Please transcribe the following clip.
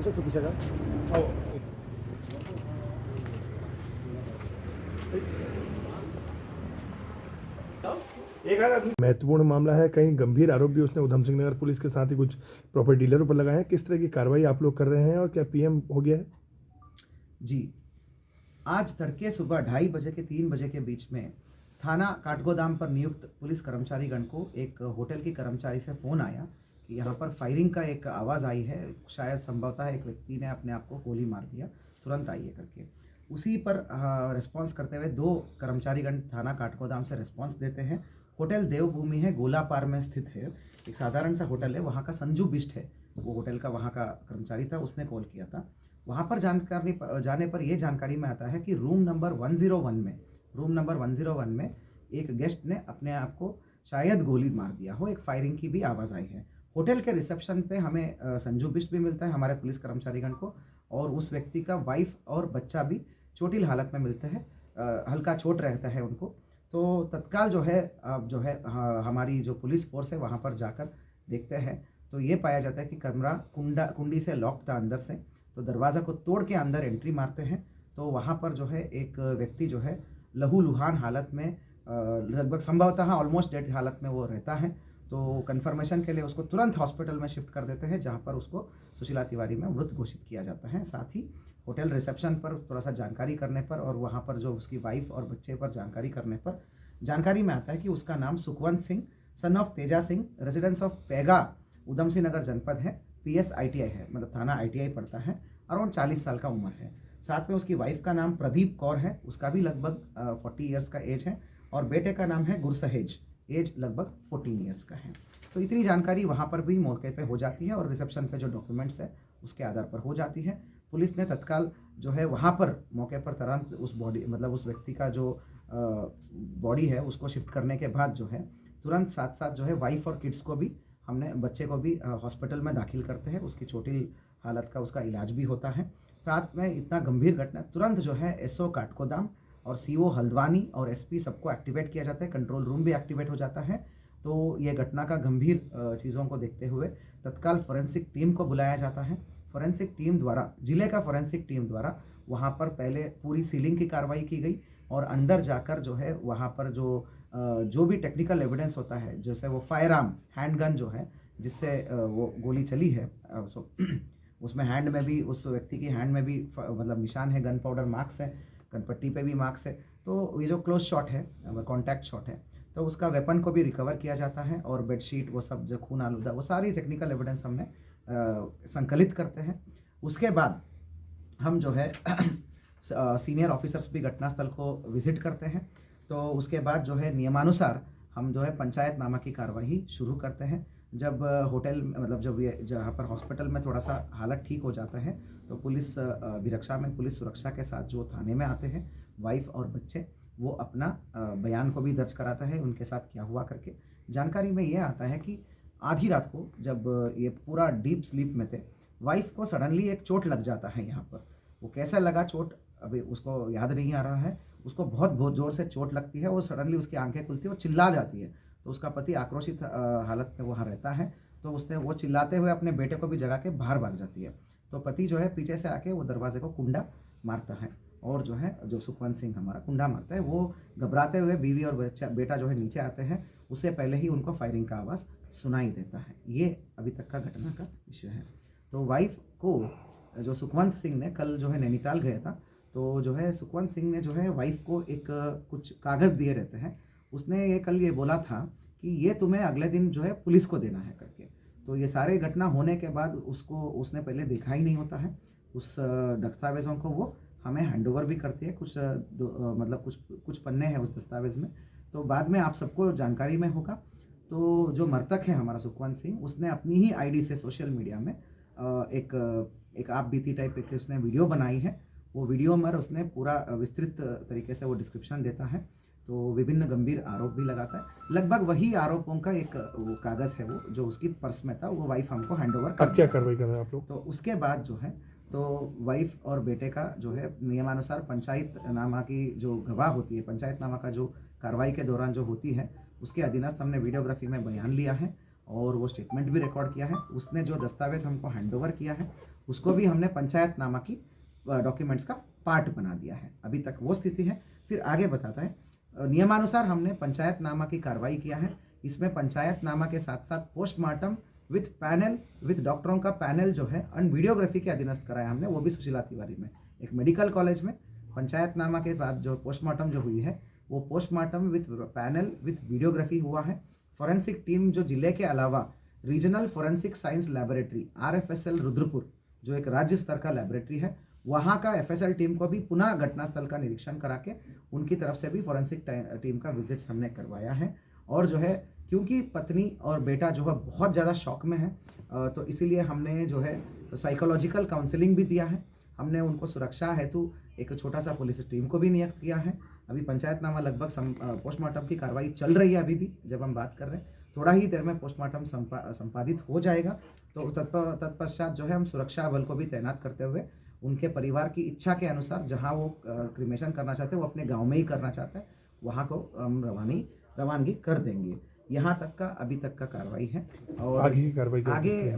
दूसरा तो पीछे का आओ। महत्वपूर्ण मामला है, कहीं गंभीर आरोप भी उसने उधम सिंह नगर पुलिस के साथ ही कुछ प्रॉपर्टी डीलरों पर लगाए हैं। किस तरह की कार्रवाई आप लोग कर रहे हैं और क्या पीएम हो गया है? जी, आज तड़के सुबह 2:30 बजे के 3 बजे के बीच में थाना काठगोदाम पर नियुक्त पुलिस कर्मचारीगण को एक होटल की कर्मचारी से फ़ोन आया कि यहाँ पर फायरिंग का एक आवाज़ आई है, शायद संभवतः एक व्यक्ति ने अपने आप को गोली मार दिया, तुरंत आइए करके। उसी पर रिस्पॉन्स करते हुए 2 कर्मचारीगण थाना काठगोदाम से रिस्पॉन्स देते हैं। होटल देवभूमि है, गोलापार में स्थित है, एक साधारण सा होटल है, वहाँ का संजू बिष्ट है, वो होटल का वहाँ का कर्मचारी था, उसने कॉल किया था। वहाँ पर जानकारी जाने पर ये जानकारी में आता है कि रूम नंबर 101 में एक गेस्ट ने अपने आप को शायद गोली मार दिया हो, एक फायरिंग की भी आवाज़ आई है। होटल के रिसेप्शन पे हमें संजू बिष्ट भी मिलता है हमारे पुलिस कर्मचारीगण को, और उस व्यक्ति का वाइफ और बच्चा भी चोटिल हालत में मिलते हैं, हल्का चोट रहता है उनको। तो तत्काल हमारी जो पुलिस फोर्स है वहाँ पर जाकर देखते हैं तो ये पाया जाता है कि कमरा कुंडी से लॉक था अंदर से, तो दरवाज़ा को तोड़ के अंदर एंट्री मारते हैं तो वहाँ पर जो है एक व्यक्ति जो है लहूलुहान हालत में, लगभग संभवतः ऑलमोस्ट डेड हालत में वो रहता है। तो कन्फर्मेशन के लिए उसको तुरंत हॉस्पिटल में शिफ्ट कर देते हैं, जहाँ पर उसको सुशीला तिवारी में मृत घोषित किया जाता है। साथ ही होटल रिसेप्शन पर थोड़ा सा जानकारी करने पर और वहाँ पर जो उसकी वाइफ और बच्चे पर जानकारी करने पर जानकारी में आता है कि उसका नाम Sukhwant Singh son of Teja Singh, residence of Paiga, Udham Singh Nagar जनपद है, पीएस आईटीआई है, मतलब थाना आईटीआई पड़ता है, अराउंड 40 साल का उम्र है। साथ में उसकी वाइफ का नाम प्रदीप कौर है, उसका भी लगभग 40 ईयर्स का एज है, और बेटे का नाम है गुरसहेज, एज लगभग 14 ईयर्स का है। तो इतनी जानकारी वहाँ पर भी मौके पे हो जाती है और रिसेप्शन पे जो डॉक्यूमेंट्स है उसके आधार पर हो जाती है। पुलिस ने तत्काल जो है वहाँ पर मौके पर तुरंत उस बॉडी, मतलब उस व्यक्ति का जो बॉडी है उसको शिफ्ट करने के बाद जो है तुरंत साथ साथ जो है वाइफ और किड्स को भी, हमने बच्चे को भी हॉस्पिटल में दाखिल करते हैं, उसकी चोटिल हालत का उसका इलाज भी होता है। साथ में इतना गंभीर घटना तुरंत जो है एसओ काठगोदाम और सीओ हल्द्वानी और एसपी सबको एक्टिवेट किया जाता है, कंट्रोल रूम भी एक्टिवेट हो जाता है। तो ये घटना का गंभीर चीज़ों को देखते हुए तत्काल फॉरेंसिक टीम को बुलाया जाता है। फॉरेंसिक टीम द्वारा, जिले का फॉरेंसिक टीम द्वारा वहाँ पर पहले पूरी सीलिंग की कार्रवाई की गई और अंदर जाकर जो है वहाँ पर जो भी टेक्निकल एविडेंस होता है, जैसे वो फायर आर्म हैंडगन जो है जिससे वो गोली चली है, सो उसमें हैंड में भी, उस व्यक्ति की हैंड में भी मतलब निशान है, गन पाउडर मार्क्स है, गनपट्टी पे भी मार्क्स है। तो ये जो क्लोज शॉट है, कॉन्टैक्ट शॉट है, तो उसका वेपन को भी रिकवर किया जाता है और बेडशीट वो सब जो खून आलूदा, वो सारी टेक्निकल एविडेंस हमने संकलित करते हैं। उसके बाद हम जो है सीनियर ऑफिसर्स भी घटनास्थल को विजिट करते हैं। तो उसके बाद जो है नियमानुसार हम जो है पंचायतनामा की कार्रवाई शुरू करते हैं। जब होटल, मतलब जब ये जहाँ पर हॉस्पिटल में थोड़ा सा हालत ठीक हो जाता है तो पुलिस अभिरक्षा में पुलिस सुरक्षा के साथ जो थाने में आते हैं वाइफ और बच्चे, वो अपना बयान को भी दर्ज कराता है उनके साथ क्या हुआ करके। जानकारी में ये आता है कि आधी रात को जब ये पूरा डीप स्लीप में थे, वाइफ को सडनली एक चोट लग जाता है यहाँ पर। वो कैसा लगा चोट अभी उसको याद नहीं आ रहा है, उसको बहुत बहुत ज़ोर से चोट लगती है, वो सडनली उसकी आंखें खुलती है, वो चिल्ला जाती है। तो उसका पति आक्रोशित हालत में वहाँ रहता है, तो उसने वो चिल्लाते हुए अपने बेटे को भी जगा के बाहर भाग जाती है। तो पति जो है पीछे से आके वो दरवाजे को कुंडा मारता है और जो है जो सुखवंत सिंह हमारा कुंडा मारता है, वो घबराते हुए बीवी और बेटा जो है नीचे आते हैं, उससे पहले ही उनको फायरिंग का आवाज़ सुनाई देता है। ये अभी तक का घटना का विषय है। तो वाइफ को जो सुखवंत सिंह ने कल जो है नैनीताल गया था, तो जो है सुखवंत सिंह ने जो है वाइफ को एक कुछ कागज़ दिए रहते हैं, उसने ये कल ये बोला था कि ये तुम्हें अगले दिन जो है पुलिस को देना है करके। तो ये सारे घटना होने के बाद उसने पहले देखा ही नहीं होता है, उस दस्तावेज़ों को वो हमें हैंडओवर भी करती है। मतलब कुछ पन्ने हैं उस दस्तावेज़ में, तो बाद में आप सबको जानकारी में होगा। तो जो मृतक है हमारा सुखवंत सिंह, उसने अपनी ही आईडी से सोशल मीडिया में एक आप बीती टाइप एक उसने वीडियो बनाई है। वो वीडियो में उसने पूरा विस्तृत तरीके से वो डिस्क्रिप्शन देता है, तो विभिन्न गंभीर आरोप भी लगाता है। लगभग वही आरोपों का एक वो कागज़ है, वो जो उसकी पर्स में था, वो वाइफ हमको हैंडओवर कर। अब क्या कार्रवाई कर रहे हैं आप लोग? तो उसके बाद जो है तो वाइफ और बेटे का जो है नियमानुसार पंचायतनामा की जो गवाह होती है, पंचायतनामा का जो कार्रवाई के दौरान जो होती है, उसके अधीनस्थ हमने वीडियोग्राफी में बयान लिया है और वो स्टेटमेंट भी रिकॉर्ड किया है। उसने जो दस्तावेज़ हमको हैंडओवर किया है उसको भी हमने पंचायतनामा की डॉक्यूमेंट्स का पार्ट बना दिया है। अभी तक वो स्थिति है। फिर आगे बताता है, नियमानुसार हमने पंचायतनामा की कार्रवाई किया है। इसमें पंचायतनामा के साथ साथ पोस्टमार्टम विथ पैनल, विथ डॉक्टरों का पैनल जो है एंड वीडियोग्राफी के अधीनस्थ कराया हमने, वो भी सुशीला तिवारी में एक मेडिकल कॉलेज में। पंचायतनामा के बाद जो पोस्टमार्टम जो हुई है वो postmortem with panel with videography हुआ है। फॉरेंसिक टीम जो जिले के अलावा regional forensic science laboratory RFSL Rudrapur जो एक राज्य स्तर का लैबोरेटरी है, वहाँ का FSL टीम को भी पुनः घटनास्थल का निरीक्षण करा के उनकी तरफ से भी फॉरेंसिक टीम का विजिट्स हमने करवाया है। और जो है क्योंकि पत्नी और बेटा जो है बहुत ज़्यादा शॉक में है, तो इसीलिए हमने जो है साइकोलॉजिकल काउंसलिंग भी दिया है। हमने उनको सुरक्षा हेतु एक छोटा सा पुलिस टीम को भी नियुक्त किया है। अभी पंचायतनामा लगभग पोस्टमार्टम की कार्रवाई चल रही है। अभी भी जब हम बात कर रहे हैं, थोड़ा ही देर में पोस्टमार्टम संपादित हो जाएगा। तो तत्पश्चात जो है हम सुरक्षा बल को भी तैनात करते हुए उनके परिवार की इच्छा के अनुसार जहां वो क्रिमेशन करना चाहते हैं, वो अपने गांव में ही करना चाहते हैं, वहां को हम रवानगी कर देंगे। यहाँ तक का अभी तक का कार्रवाई है। और आगे की कार्रवाई क्या आगे है?